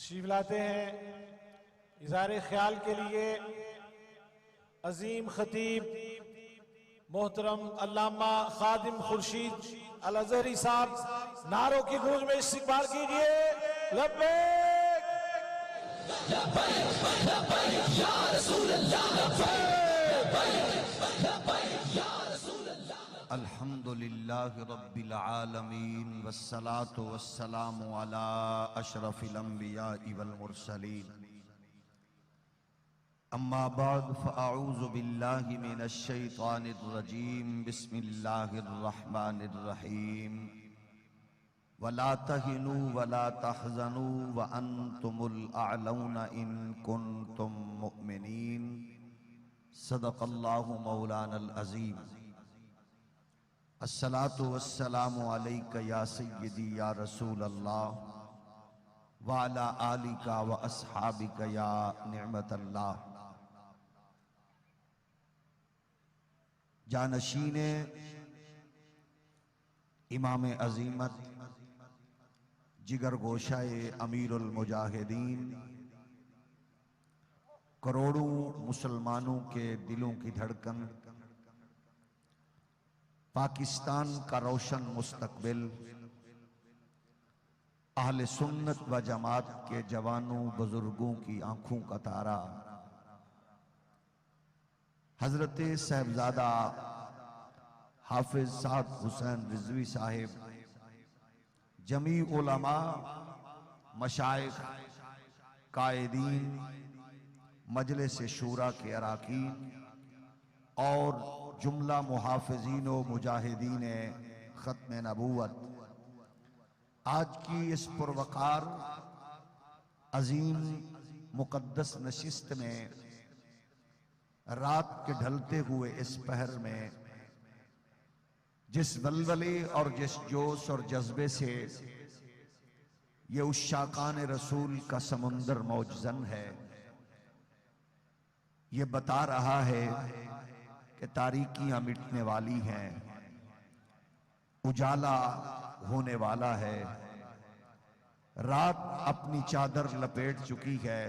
तशरीफ लाते हैं इज़हार ख्याल के लिए अजीम खतीब मोहतरम अल्लामा खादिम खुर्शीद अल अज़हरी साहब। नारों की गूंज में इस्तकबाल कीजिए। लब्बैक लब्बैक लब्बैक या रसूल अल्लाह, लब्बैक या रसूल अल्लाह। अल्हम्दुलिल्लाहि रब्बिल आलमीन वस्सलातु वस्सलामु अला अशरफिल अंबियाइ वल मुरसलीन। अम्मा बाद फ़अऊज़ु बिल्लाहि मिनश शैतानिर रजीम। बिस्मिल्लाहिर रहमानिर रहीम। वला तहिनू वला तहज़नू व अंतुमुल अअलौना इन कुन्तुम मुमिनीन। सदक़ल्लाहु मौलानल अज़ीम। अस्सलातु वस्सलामु अलैका या सय्यदी या रसूल अल्लाह व अला आलिका व अस्हाबिका या निअमतल्लाह। जानशीने इमाम अज़ीमत जिगर गोशाए अमीरुल मुजाहिदीन, करोड़ों मुसलमानों के दिलों की धड़कन, पाकिस्तान का रोशन मुस्तकबिल, अहले सुन्नत व जमात के जवानों बुजुर्गों की आंखों का तारा, हजरत साहिबजादा हाफिज साद हुसैन रिजवी साहिब, जमी उलमा, मशाइख, कायदीन, मजलिस शूरा के अराकीन और जुमला मुहाफिजीन व मुजाहिदीन खत्म नबूवत, आज की इस पुरवकार अजीम मुकद्दस नशिस्त में, रात के ढलते हुए इस पहर में, जिस वलवले और जिस जोश और जज्बे से ये उश्शाकान रसूल का समुंदर मौजज़न है, ये बता रहा है कि तारीकियां मिटने वाली हैं, उजाला होने वाला है, रात अपनी चादर लपेट चुकी है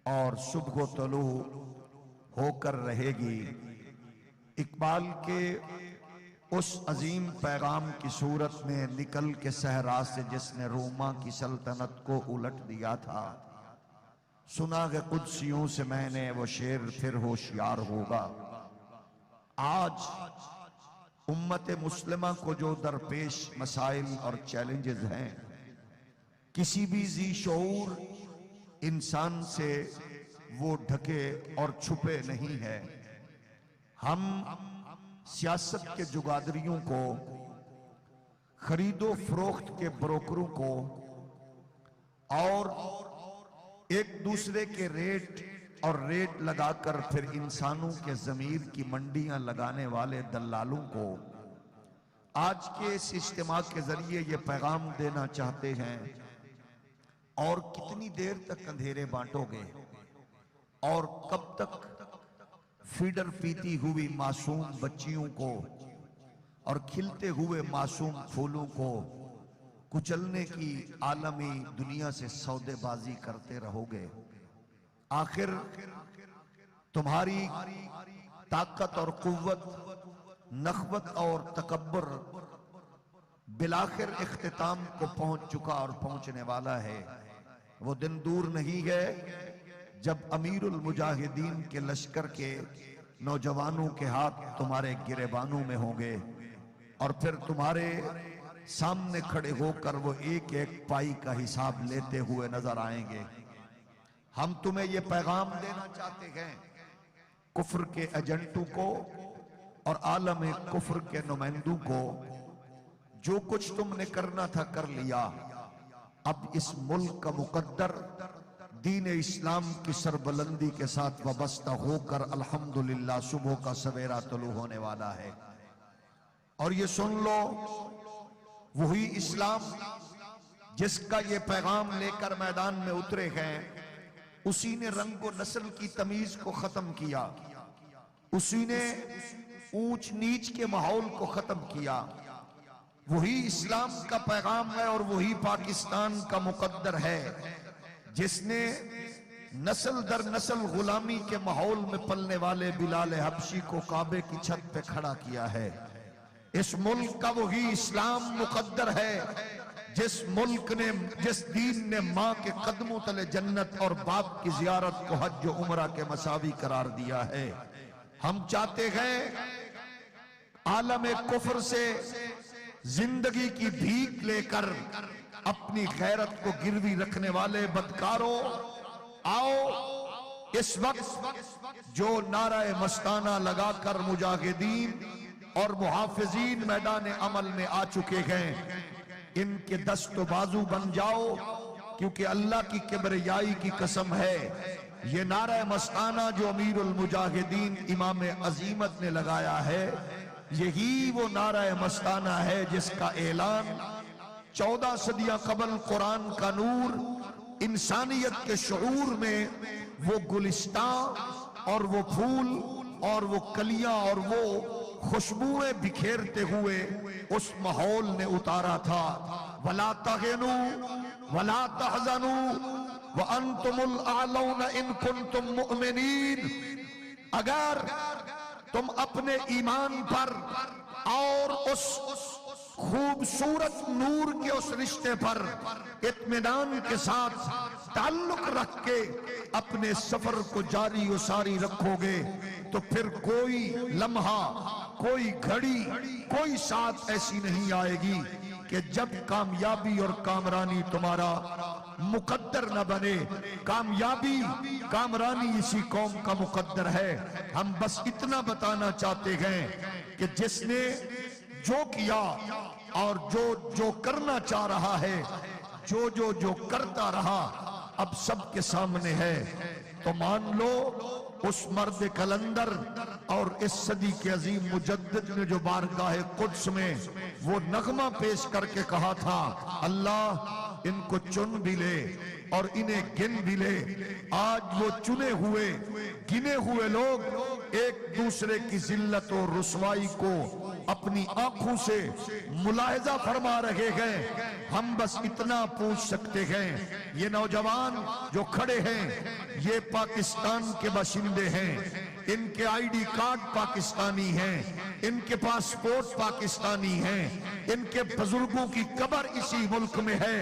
और सुबह तलू होकर रहेगी। इकबाल के उस अजीम पैगाम की सूरत में निकल के सहरा से जिसने रोमा की सल्तनत को उलट दिया था, सुना है कुदसियों से मैंने वो शेर फिर होशियार होगा। आज उम्मत मुस्लिमा को जो दरपेश मसाइल और चैलेंजेस हैं, किसी भी जी शऊर इंसान से वो ढके और छुपे नहीं है। हम सियासत के जुगादरियों को, खरीदो फरोख्त के ब्रोकरों को और एक दूसरे के रेट लगाकर फिर इंसानों के जमीर की मंडियां लगाने वाले दल्लालों को आज के इस इज्तिमा के जरिए ये पैगाम देना चाहते हैं, और कितनी देर तक अंधेरे बांटोगे और कब तक फीडर पीती हुई मासूम बच्चियों को और खिलते हुए मासूम फूलों को कुचलने की आलमी दुनिया से सौदेबाजी करते रहोगे। आखिर तुम्हारी ताकत और कुव्वत, नखवत और तकब्बर बिलाखिर इख्तिताम को पहुंच चुका और पहुंचने वाला है। वो दिन दूर नहीं है जब अमीरुल मुजाहिदीन के लश्कर के नौजवानों के हाथ तुम्हारे गिरेबानों में होंगे और फिर तुम्हारे सामने खड़े होकर वो एक एक पाई का हिसाब लेते हुए नजर आएंगे। हम तुम्हें ये पैगाम देना चाहते हैं कुफ्र के एजेंटों को और आलम कुफ्र के नुमाइंदों को, जो कुछ तुमने करना था कर लिया। अब इस मुल्क का मुकद्दर दीन इस्लाम की सरबलंदी के साथ वाबस्ता होकर अल्हम्दुलिल्लाह सुबह का सवेरा तुलू होने वाला है। और ये सुन लो, वही इस्लाम जिसका ये पैगाम लेकर मैदान में उतरे हैं, उसी ने रंग व नस्ल की तमीज को खत्म किया, उसी ने ऊंच नीच के माहौल को खत्म किया। वही इस्लाम का पैगाम है और वही पाकिस्तान का मुकद्दर है। जिसने नस्ल दर नस्ल गुलामी के माहौल में पलने वाले बिलाल हबशी को काबे की छत पे खड़ा किया है। इस मुल्क का वही इस्लाम मुकद्दर है जिस मुल्क ने, जिस दीन ने माँ के कदमों तले जन्नत और बाप की जियारत को हज उम्रा के मसावी करार दिया है। हम चाहते हैं आलम कुफ्र से जिंदगी की भीख लेकर अपनी गैरत को गिरवी रखने वाले बदकारों, आओ इस वक्त जो नाराए मस्ताना लगाकर मुजाहिदीन और मुहाफिजीन मैदान अमल में आ चुके हैं, इनके दस्त बाजू बन जाओ, क्योंकि अल्लाह की किबरियाई की कसम है, ये नारा मस्ताना जो अमीरुल मुजाहिदीन इमाम अजीमत ने लगाया है, यही वो नारा मस्ताना है जिसका ऐलान 14 सदियां कबल कुरान का नूर इंसानियत के शऊर में वो गुलिस्तां और वो फूल और वो कलियां और वो खुशबुएं बिखेरते हुए उस माहौल ने उतारा था। वला तहिनु वला तहज़नु व अंतुमुल आलौना इन कुंतुम मुमिनीन। अगर तुम अपने ईमान पर और उस खूबसूरत नूर के उस रिश्ते पर इत्मीनान के साथ ताल्लुक रख के अपने सफर को जारी और सारी रखोगे तो फिर कोई लम्हा, कोई घड़ी, कोई साथ ऐसी नहीं आएगी कि जब कामयाबी और कामरानी तुम्हारा मुकद्दर न बने। कामयाबी, कामरानी इसी कौम का मुकद्दर है। हम बस इतना बताना चाहते हैं कि जिसने जो किया और जो करना चाह रहा है, जो करता रहा, अब सबके सामने है। तो मान लो उस मर्द कलंदर और इस सदी के अजीम मुजद्दिद ने जो बारगाह कुद्स में वो नगमा पेश करके कहा था, अल्लाह इनको चुन भी ले और इन्हें गिन भी ले। आज वो चुने हुए, गिने हुए लोग एक दूसरे की जिल्लत और रुसवाई को अपनी आंखों से मुलाहिजा फरमा रहे हैं। हम बस इतना पूछ सकते हैं, ये नौजवान जो खड़े हैं ये पाकिस्तान के बाशिंदे हैं, इनके आईडी कार्ड पाकिस्तानी हैं, इनके पासपोर्ट पाकिस्तानी हैं, इनके बुजुर्गों की कब्र इसी मुल्क में है।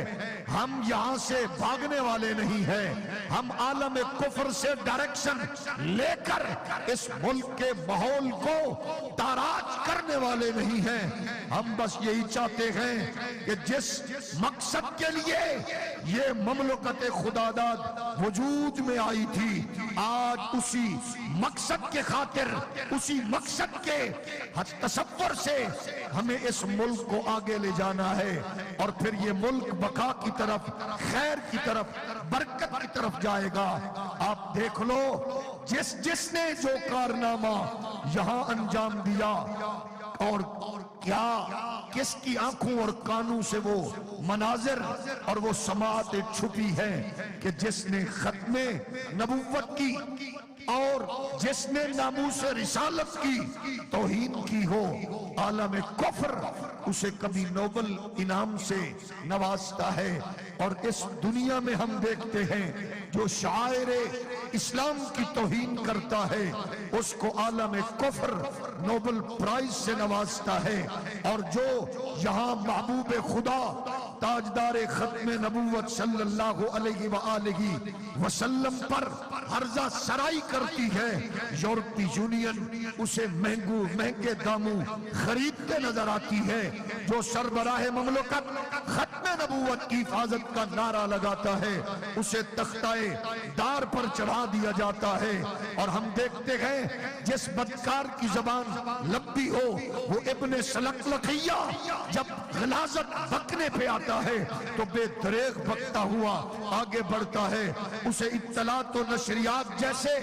हम यहाँ से भागने वाले नहीं हैं। हम आलम कुफ्र से डायरेक्शन लेकर इस मुल्क के माहौल को ताराज करने वाले नहीं हैं। हम बस यही चाहते हैं कि जिस मकसद के लिए ये ममलकत खुदादाद वजूद में आई थी, आज उसी मकसद के खातिर, उसी मकसद के तसव्वुर से हमें इस मुल्क को आगे ले जाना है और फिर ये मुल्क बका की तरफ, खैर की तरफ, बरकत की तरफ जाएगा। आप देख लो जिसने जो कारनामा यहाँ अंजाम दिया और क्या किसकी आंखों और कानों से वो मनाजिर और वो समात छुपी है कि जिसने खत्मे नबुव्वत की और जिसने नामूस रिसालत की तौहीन की हो, आलम कुफ्र उसे कभी नोबल इनाम से नवाजता है। और इस दुनिया में हम देखते हैं जो शायरे इस्लाम की तौहीन करता है उसको आलम कुफ्र नोबल प्राइज से नवाजता है, और जो यहाँ महबूब खुदा ताजदार खत्मे नबूवत सल्लल्लाहु अलैहि वसल्लम पर हर्जा सराई करती है, यूरोपीय यूनियन उसे महंगे दामों खरीदते नजर आती है। जो सरबराह ममलकत खत्मे नबूवत की हिफाजत का नारा लगाता है उसे तख्ताए दार पर चढ़ा दिया जाता है। और हम देखते हैं जिस बदकार की जबान लब्बी हो वो इब्ने सलकलखिया जब गलाजत बकने पे आता है तो बेदरेग बकता हुआ आगे बढ़ता है, उसे इत्तलात और नशरियात जैसे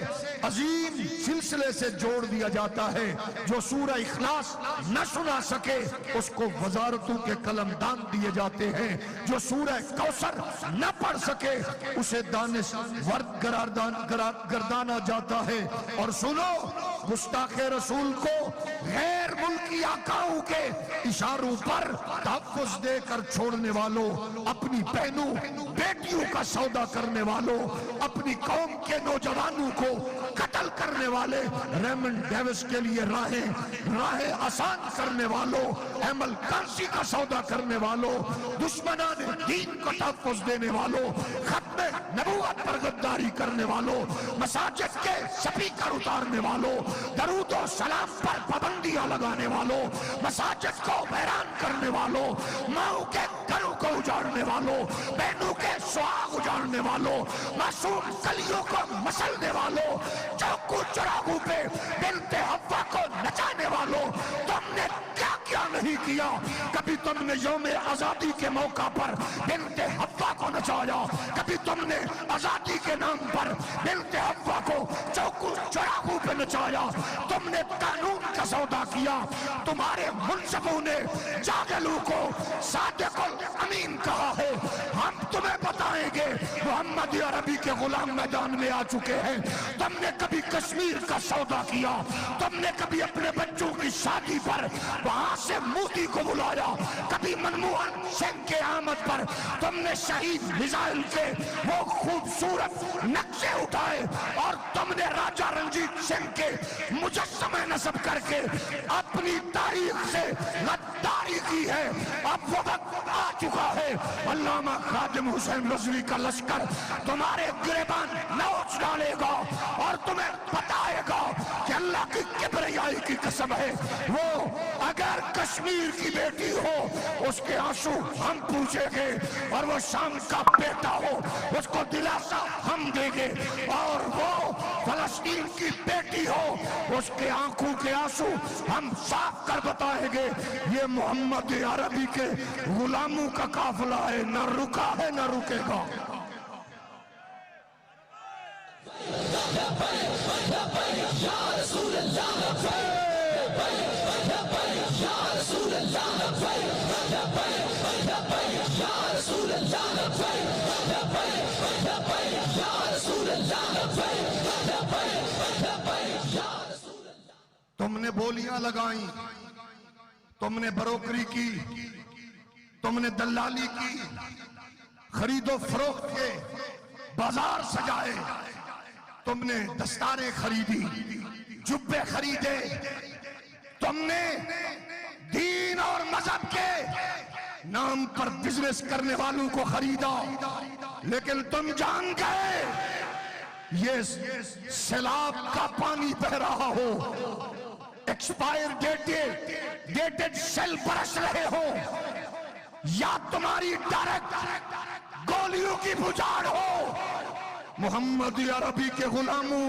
अजीम सिलसिले से जोड़ दिया जाता है। जो सूरह इखलास न सुना सके उसको वजारतों के कलमदान दिए जाते हैं, जो सूरह कौसर न पढ़ सके उसे दानिश वर्ग गर्दाना जाता है। और सुनो, गुस्ताखे रसूल को गैर मुल्क की आकाओं के इशारों पर तहफ्फुज़ देकर छोड़ने वालों, अपनी बहनों बेटियों का सौदा करने वालों, अपनी कौम के नौजवानों को कत्ल करने वाले, रेमंड डेविस के लिए राहें आसान करने वालों, एमल कांसी का सौदा करने वालों, दुश्मनान दीन को तहफ्फुज़ देने वालों, खत्मे नबूवत पर गद्दारी करने वालों, मसाजिद के स्पीकर उतारने वालों, दरूद और सलाम पर पाबंदियां लगाने वालों, मसाजिद को हैरान करने वालों, माओ के घरों को उजाड़ने वालों, बहनों के सुहाग उजाड़ने वालों, मासूम कलियों को मसलने वालों, चौकू चौराहों पे बिनते हव्वा को नचाने वालों, तुमने क्या क्या नहीं किया। कभी तुमने यौम आजादी के मौका पर बिनते हव्वा को नचाया, कभी तुमने आजादी के नाम पर बिनते हव्वा को चौकू चौराहों पे नचाया। तुमने कानून का सौदा किया। तुम्हारे मुंसफों ने जागलू को सादिकुल अमीन कहा है। हम तुम्हें बताएंगे मोहम्मद अरबी के गुलाम मैदान में आ चुके हैं। तुमने कभी कश्मीर का सौदा किया, तुमने कभी अपने बच्चों की शादी पर वहां से मोदी को बुलाया, कभी मनमोहन सिंह के आमद पर तुमने शहीद मिसाइल के वो खूबसूरत नक्शे उठाए और तुमने राजा रंजीत सिंह के मुजस्समे नस्ब करके अपनी तारीख से गद्दारी की है। अब वो वक्त आ चुका है, अल्लामा खादिम हुसैन रज़वी का लश्कर तुम्हारे गिरेबान नोच डालेगा और तुम्हें बताएगा कि अल्लाह की किबरियाई की कसम है, वो अगर कश्मीर की बेटी हो उसके आंसू हम पूछेंगे, और वो शाम का बेटा हो उसको दिलासा हम देंगे, और वो फलस्तीन की बेटी हो उसके आंखों के आंसू हम साफ कर बताएंगे। ये मोहम्मद अरबी के गुलामों का काफिला है, न रुका है न रुकेगा। तुमने बोलियां लगाई, तुमने बरोकरी की, तुमने दलाली की, खरीदो फरोख्त के बाजार सजाए, तुमने दस्तारें खरीदी, जुब्बे खरीदे, तुमने दीन और मजहब के नाम पर बिजनेस करने वालों को खरीदा, लेकिन तुम जान गए ये सैलाब का पानी बह रहा हो, एक्सपायर डेटेड सेल बरस रहे हो, या तुम्हारी डायरेक्ट गोलियों की बुझाड़ हो। मोहम्मद अरबी के गुलामों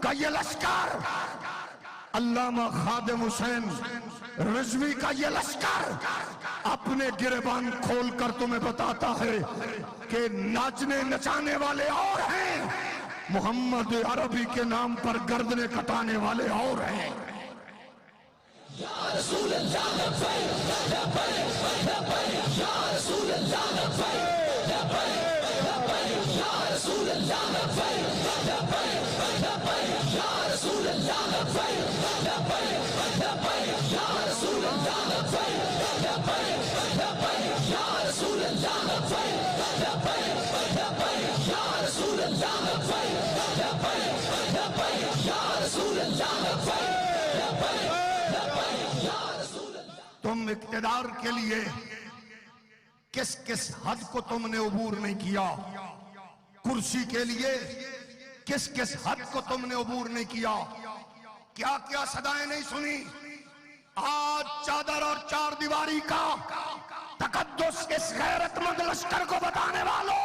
का ये लश्कर, अल्लामा खादिम हुसैन रज़वी का ये लश्कर अपने गिरेबान खोलकर तुम्हें बताता है कि नाचने नचाने वाले और हैं, मोहम्मद अरबी के नाम पर गर्दनें कटाने वाले और हैं। तुम इक़्तिदार के लिए किस किस हद को तुमने अबूर नहीं किया, कुर्सी के लिए किस किस हद को तुमने अबूर नहीं किया, क्या क्या सदाएं नहीं सुनी। आज चादर और चार दीवारी का तकद्दुस इस गैरतमंद लश्कर को बताने वालों,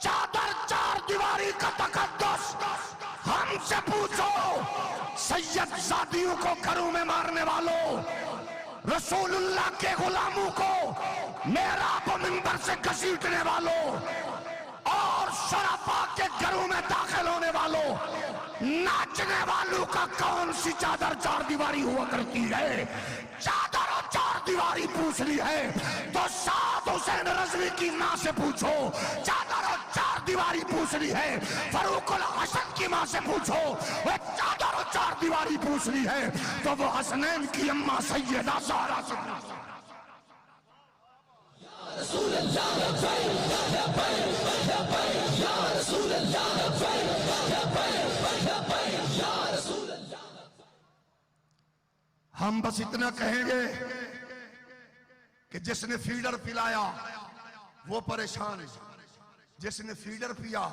चादर चार दीवारी का तकद्दुस हमसे पूछो। सैयद जादियों को घरों में मारने वालों, रसूलुल्लाह के गुलामों को मेहराब मिंबर से घसीटने वालों और शराफा के घरों में दाखिल होने वालों, नाचने वालों का कौन सी चादर चार दीवारी हुआ करती है। चादर और चार दीवारी पूछ ली है तो साद हुसैन रज़वी की मां से पूछो। चादर और चार दीवारी पूछ ली है फरूकुल हसन की मां से पूछो। वह चादर और चार दीवारी पूछ ली है तो वो हसनैन की अम्मा सैयदा ज़हरा से हम बस इतना कहेंगे कि जिसने फीडर पिलाया वो परेशान है, जिसने फीडर पिया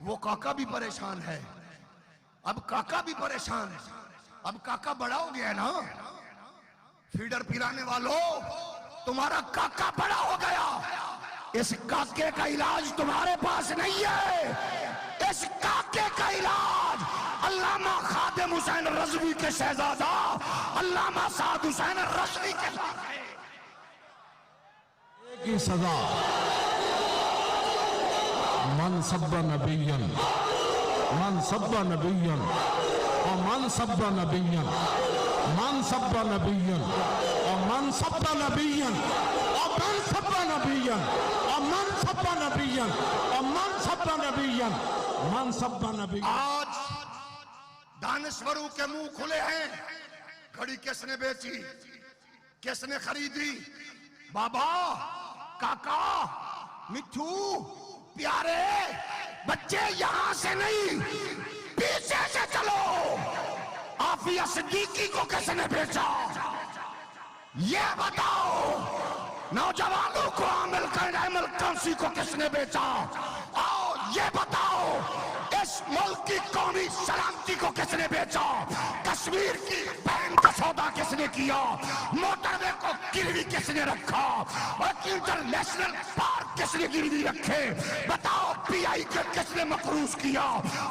वो काका भी परेशान है। अब काका भी परेशान है, अब काका बड़ा हो गया ना। फीडर पिलाने वालों, तुम्हारा काका बड़ा हो गया। इस काके का इलाज तुम्हारे पास नहीं है। इस काके का इलाज अल्लामा खादिम हुसैन रज़वी के शहजादा अल्लामा साद हुसैन रज़वी के साथ है। की सजा मन सब्बा नबियन, मन सब्बा नबियन और मन सब्बा नबियन, मन सब्बा नबियन और मन सब्बा नबियन और मन सब्बा नबियन और मन सब्बा नबियन और मन सब्बा नबियन, मन सब्बा नबियन। आज दानश्वरों के मुंह खुले हैं। घड़ी किसने बेची, किसने खरीदी? बाबा, काका, मिठू, प्यारे बच्चे, यहां से नहीं पीछे से चलो। आफिया सिद्दीकी को किसने बेचा ये बताओ। नौजवानों को आमिल कंसी को किसने बेचा? आओ ये बताओ। इस मुल्क की कौमी सलामती को किसने बेचा? कश्मीर की बहन का सौदा किसने किया? मोटरवे को गिरवी किसने रखा? और इंटरनेशनल पार्क किसने गिरवी रखे? बताओ पीआई के किसने मकरूज किया?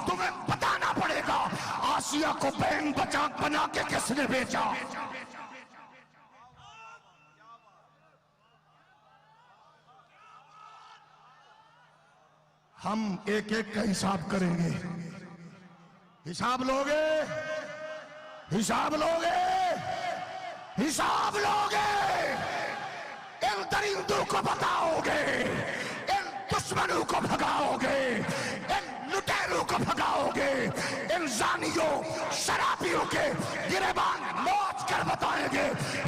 तुम्हें बताना पड़ेगा। आसिया को बहन बना के किसने बेचा? हम एक एक का हिसाब करेंगे। हिसाब लोगे, हिसाब लोगे, हिसाब लोगे। इन दरिंदों को बताओगे, इन दुश्मनों को भगाओगे, इन लुटेरों को भगाओगे, इन जानियों शराबियों के गिरबान मौज कर बताएंगे।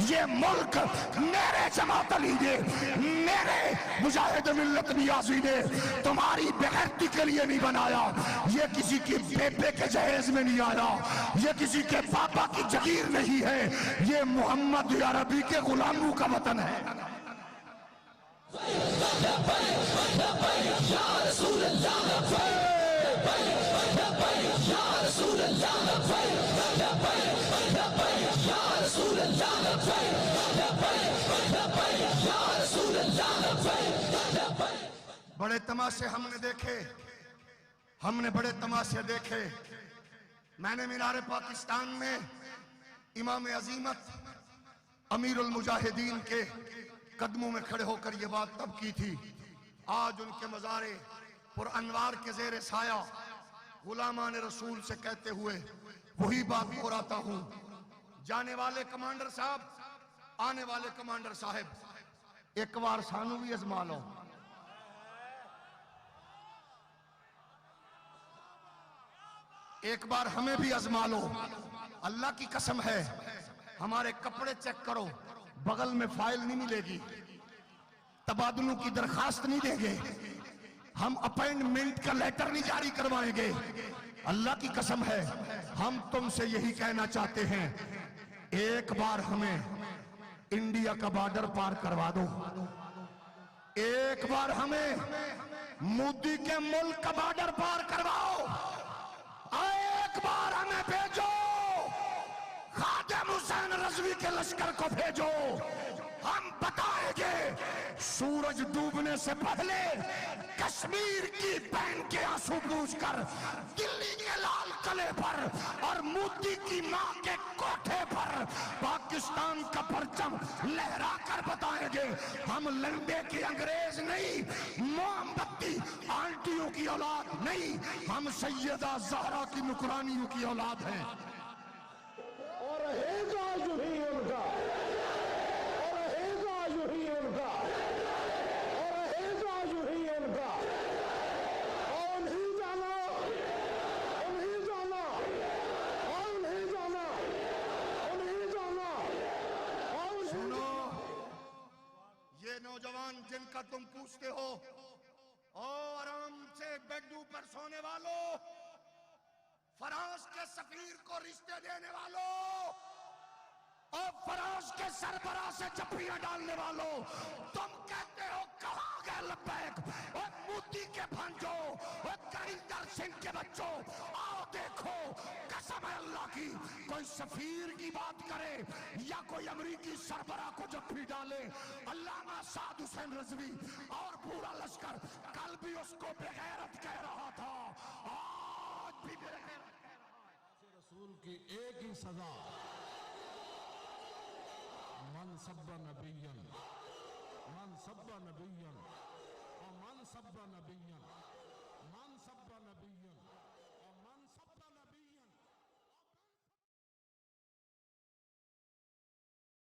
ये मुल्क मेरे जमात अली ने, मेरे मुजाहिद मिल्लत नियाज़ी ने तुम्हारी बेगैरती के लिए नहीं बनाया। ये किसी की बेबे के जहेज में नहीं आया, ये किसी के पापा की जगीर नहीं है। ये मोहम्मद अरबी के गुलामों का वतन है। बड़े तमाशे हमने देखे, हमने बड़े तमाशे देखे। मैंने मीनार पाकिस्तान में इमाम अजीमत अमीरुल मुजाहिदीन के कदमों में खड़े होकर ये बात तब की थी। आज उनके मज़ारे पुर अनवार के ज़ेरे साया गुलामान रसूल से कहते हुए वही बात दोहराता हूं। जाने वाले कमांडर साहब, आने वाले कमांडर साहब, एक बार सानू भी आजमा लो। एक बार हमें भी आजमा लो। अल्लाह की कसम है, हमारे कपड़े चेक करो, बगल में फाइल नहीं मिलेगी, तबादलों की दरखास्त नहीं देंगे, हम अपॉइंटमेंट का लेटर नहीं जारी करवाएंगे। अल्लाह की कसम है, हम तुमसे यही कहना चाहते हैं, एक बार हमें इंडिया का बॉर्डर पार करवा दो। एक बार हमें मोदी के मुल्क का बॉर्डर पार करवाओ। एक बार हमें भेजो, खादिम हुसैन रज़वी के लश्कर को भेजो। हम बताएंगे सूरज डूबने से पहले कश्मीर की बहन के आंसू पूछकर दिल्ली के लाल किले पर और मोदी की मां के कोठे पर पाकिस्तान का परचम लहरा कर बताएंगे, हम लंबे के अंग्रेज नहीं, मोमबत्ती आंटियों की औलाद नहीं, हम सैयदा ज़हरा की नुकरानियों की औलाद हैं। और रहेगा यूं ही उनका, और रहेगा यूं ही उनका, और रहेगा यूं ही उनका। और नहीं जाना, और नहीं जाना, और नहीं पर सोने वालों, फ्रांस के सफीर को रिश्ते देने वालों और फ्रांस के सरबराह से जफ्फियां डालने वालों, तुम कहते हो कहां गए लब्बैक? और मोदी के भांजो, और करिंदर सिंह के बच्चों, आओ देखो, कसम है अल्लाह की, कोई सफीर की बात करे या कोई अमरीकी सरबराह को जफ्फी डाले, अल्लामा साद हुसैन रिजवी और पूरा लश्कर कल भी उसको बेगैरत कह रहा था, आज भी बेगैरत कह रहा है। रसूल की एक ही सजा, मन सब्बा नबियन, मन सब्बा नबियन और मन सब्बा नबियन